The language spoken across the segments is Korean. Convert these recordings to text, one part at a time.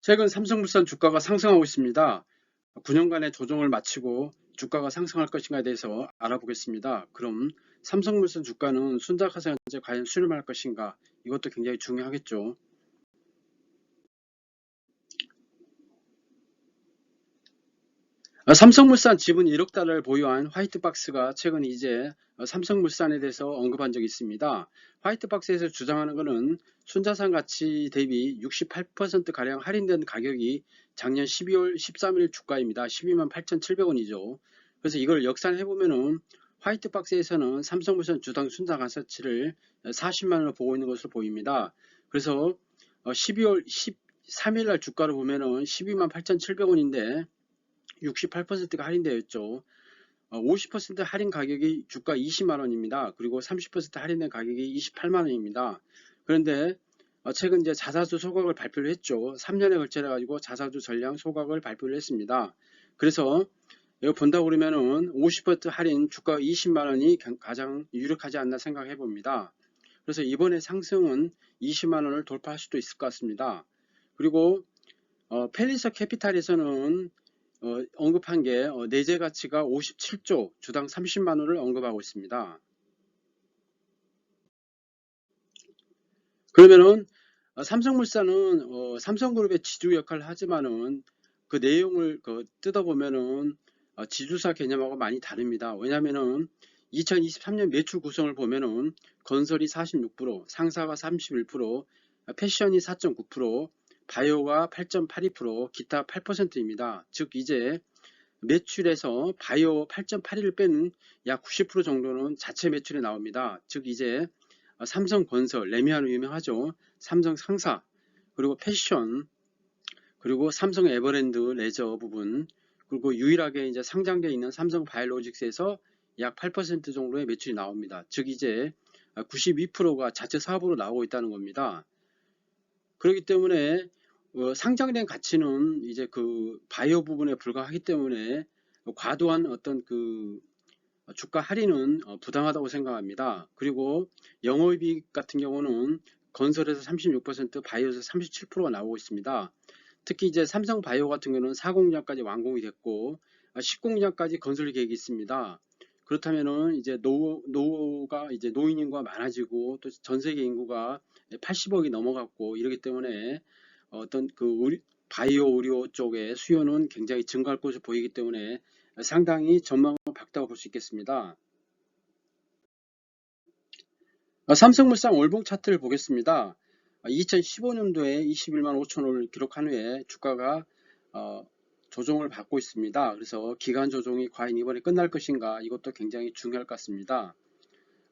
최근 삼성물산 주가가 상승하고 있습니다. 9년간의 조정을 마치고 주가가 상승할 것인가에 대해서 알아보겠습니다. 그럼 삼성물산 주가는 순자가상제 과연 수렴할 것인가? 이것도 굉장히 중요하겠죠. 삼성물산 지분 1억 달러를 보유한 화이트박스가 최근 이제 삼성물산에 대해서 언급한 적이 있습니다. 화이트박스에서 주장하는 것은 순자산 가치 대비 68%가량 할인된 가격이 작년 12월 13일 주가입니다. 12만 8,700원이죠. 그래서 이걸 역산해보면은 화이트박스에서는 삼성물산 주당 순자가치를 40만 원을 보고 있는 것으로 보입니다. 그래서 12월 13일 날 주가를 보면은 12만 8,700원인데 68%가 할인되어 있죠. 50% 할인 가격이 주가 20만원입니다. 그리고 30% 할인된 가격이 28만원입니다. 그런데 최근 이제 자사주 소각을 발표를 했죠. 3년에 걸쳐 가지고 자사주 전량 소각을 발표를 했습니다. 그래서 이거 본다고 그러면은 50% 할인 주가 20만원이 가장 유력하지 않나 생각해 봅니다. 그래서 이번에 상승은 20만원을 돌파할 수도 있을 것 같습니다. 그리고 펠리서 캐피탈에서는 언급한 게 내재 가치가 57조, 주당 30만 원을 언급하고 있습니다. 그러면은 삼성물산은 삼성그룹의 지주 역할을 하지만은 그 내용을 뜯어보면은 지주사 개념하고 많이 다릅니다. 왜냐하면은 2023년 매출 구성을 보면은 건설이 46%, 상사가 31%, 패션이 4.9%, 바이오가 8.82%, 기타 8%입니다. 즉 이제 매출에서 바이오 8.81을 빼는 약 90% 정도는 자체 매출에 나옵니다. 즉 이제 삼성건설, 레미안으로 유명하죠. 삼성상사, 그리고 패션, 그리고 삼성 에버랜드 레저 부분, 그리고 유일하게 이제 상장되어 있는 삼성 바이오로직스에서 약 8% 정도의 매출이 나옵니다. 즉 이제 92%가 자체 사업으로 나오고 있다는 겁니다. 그렇기 때문에 상장된 가치는 이제 그 바이오 부분에 불과하기 때문에 과도한 어떤 그 주가 할인은 부당하다고 생각합니다. 그리고 영업이익 같은 경우는 건설에서 36%, 바이오에서 37%가 나오고 있습니다. 특히 이제 삼성 바이오 같은 경우는 4공장까지 완공이 됐고 10공장까지 건설 계획이 있습니다. 그렇다면은 이제 노후가 이제 노인 인구가 많아지고 또 전 세계 인구가 80억이 넘어갔고 이러기 때문에 어떤 그 바이오 의료 쪽의 수요는 굉장히 증가할 것으로 보이기 때문에 상당히 전망은 밝다고 볼 수 있겠습니다. 삼성물산 월봉 차트를 보겠습니다. 2015년도에 21만 5천원을 기록한 후에 주가가 조정을 받고 있습니다. 그래서 기간 조정이 과연 이번에 끝날 것인가 이것도 굉장히 중요할 것 같습니다.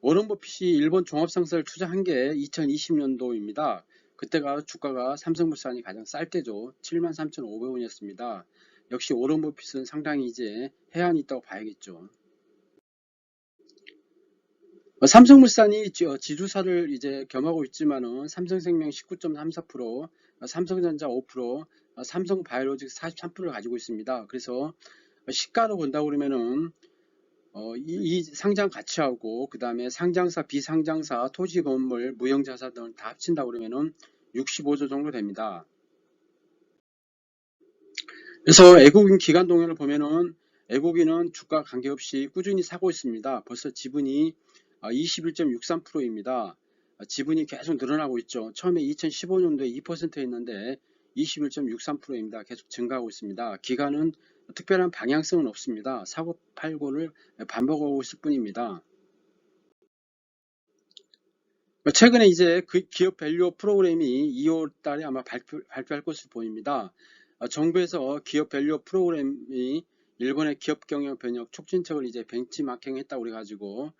워런 버핏이 일본 종합상사를 투자한 게 2020년도입니다. 그때가 주가가 삼성물산이 가장 쌀 때죠. 73,500원이었습니다. 역시 워런 버핏은 상당히 이제 해안이 있다고 봐야겠죠. 삼성물산이 지주사를 이제 겸하고 있지만은 삼성생명 19.34%, 삼성전자 5%, 삼성바이오로직스 43%를 가지고 있습니다. 그래서 시가로 본다고 그러면은 이 상장 가치하고 그 다음에 상장사, 비상장사, 토지, 건물, 무형자산 등을 다 합친다 그러면은 65조 정도 됩니다. 그래서 애국인 기관 동향을 보면은 애국인은 주가 관계없이 꾸준히 사고 있습니다. 벌써 지분이 21.63%입니다. 지분이 계속 늘어나고 있죠. 처음에 2015년도에 2%였는데 21.63%입니다. 계속 증가하고 있습니다. 기간은 특별한 방향성은 없습니다. 사고 팔고를 반복하고 있을 뿐입니다. 최근에 이제 그 기업 밸류업 프로그램이 2월 달에 아마 발표할 것으로 보입니다. 정부에서 기업 밸류업 프로그램이 일본의 기업 경영 변혁 촉진책을 이제 벤치마킹 했다고 그래가지고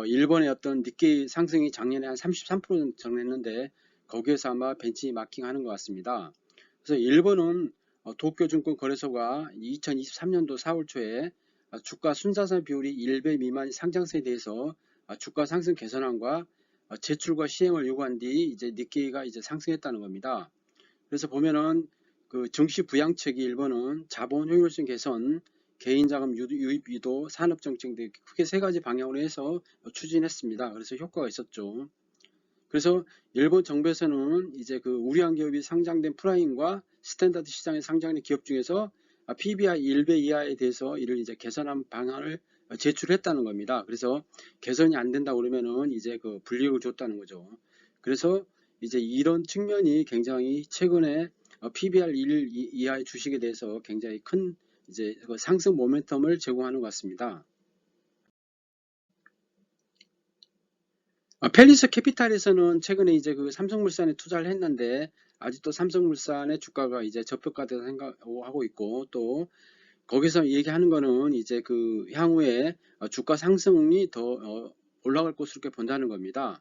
일본의 어떤 니케이 상승이 작년에 한 33% 정했는데 거기에서 아마 벤치마킹 하는 것 같습니다. 그래서 일본은 도쿄증권 거래소가 2023년도 4월 초에 주가 순자산 비율이 1배 미만인 상장세에 대해서 주가 상승 개선안과 제출과 시행을 요구한 뒤 이제 니케이가 이제 상승했다는 겁니다. 그래서 보면은 그 증시 부양책이 일본은 자본 효율성 개선, 개인자금 유입 유도, 산업정책 등 크게 세 가지 방향으로 해서 추진했습니다. 그래서 효과가 있었죠. 그래서 일본 정부에서는 이제 그 우량 기업이 상장된 프라임과 스탠다드 시장에 상장된 기업 중에서 PBR 1배 이하에 대해서 이를 이제 개선한 방안을 제출했다는 겁니다. 그래서 개선이 안 된다 그러면은 이제 그 불이익을 줬다는 거죠. 그래서 이제 이런 측면이 굉장히 최근에 PBR 1 이하의 주식에 대해서 굉장히 큰 이제 그 상승 모멘텀을 제공하는 것 같습니다. 펠리스 캐피탈에서는 최근에 이제 그 삼성물산에 투자를 했는데 아직도 삼성물산의 주가가 이제 저평가되다 생각하고 있고, 또 거기서 얘기하는 거는 이제 그 향후에 주가 상승이 더 올라갈 것으로 이렇게 본다는 겁니다.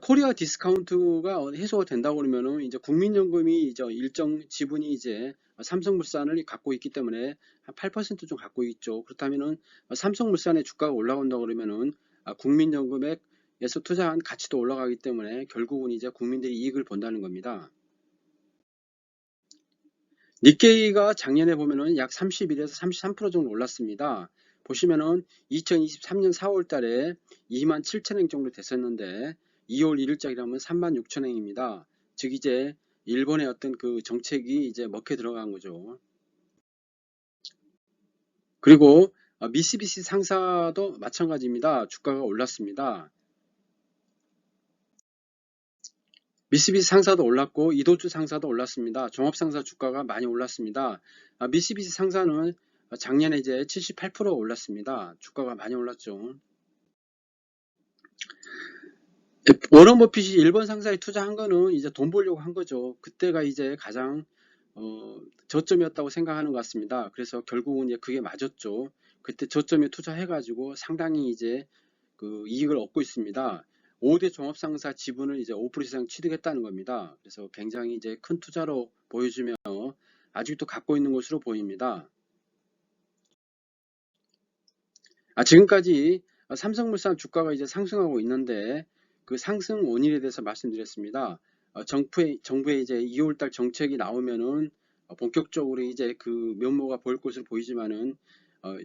코리아 디스카운트가 해소가 된다고 그러면은 이제 국민연금이 이제 일정 지분이 이제 삼성물산을 갖고 있기 때문에 한 8%좀 갖고 있죠. 그렇다면은 삼성물산의 주가가 올라간다고 그러면은 국민연금에서 투자한 가치도 올라가기 때문에 결국은 이제 국민들이 이익을 본다는 겁니다. 니케이가 작년에 보면은 약 31에서 33% 정도 올랐습니다. 보시면은 2023년 4월 달에 27,000행 정도 됐었는데 2월 1일자리라면 36,000행입니다. 즉 이제 일본의 어떤 그 정책이 이제 먹혀 들어간 거죠. 그리고 미쓰비시 상사도 마찬가지입니다. 주가가 올랐습니다. 미쓰비시 상사도 올랐고 이도주 상사도 올랐습니다. 종합상사 주가가 많이 올랐습니다. 미쓰비시 상사는 작년에 이제 78% 올랐습니다. 주가가 많이 올랐죠. 워런 버핏이 일본 상사에 투자한 거는 이제 돈 벌려고 한 거죠. 그때가 이제 가장 저점이었다고 생각하는 것 같습니다. 그래서 결국은 이제 그게 맞았죠. 그때 저점에 투자해가지고 상당히 이제 그 이익을 얻고 있습니다. 5대 종합상사 지분을 이제 5% 이상 취득했다는 겁니다. 그래서 굉장히 이제 큰 투자로 보여주며 아직도 갖고 있는 것으로 보입니다. 지금까지 삼성물산 주가가 이제 상승하고 있는데 그 상승 원인에 대해서 말씀드렸습니다. 정부의 이제 2월달 정책이 나오면은 본격적으로 이제 그 면모가 보일 것으로 보이지만은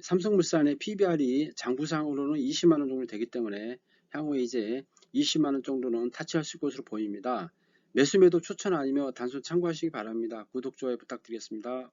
삼성물산의 PBR이 장부상으로는 20만 원 정도 되기 때문에 향후에 이제 20만 원 정도는 타치할 것으로 보입니다. 매수 매도 추천 아니며 단순 참고하시기 바랍니다. 구독, 좋아요 부탁드리겠습니다.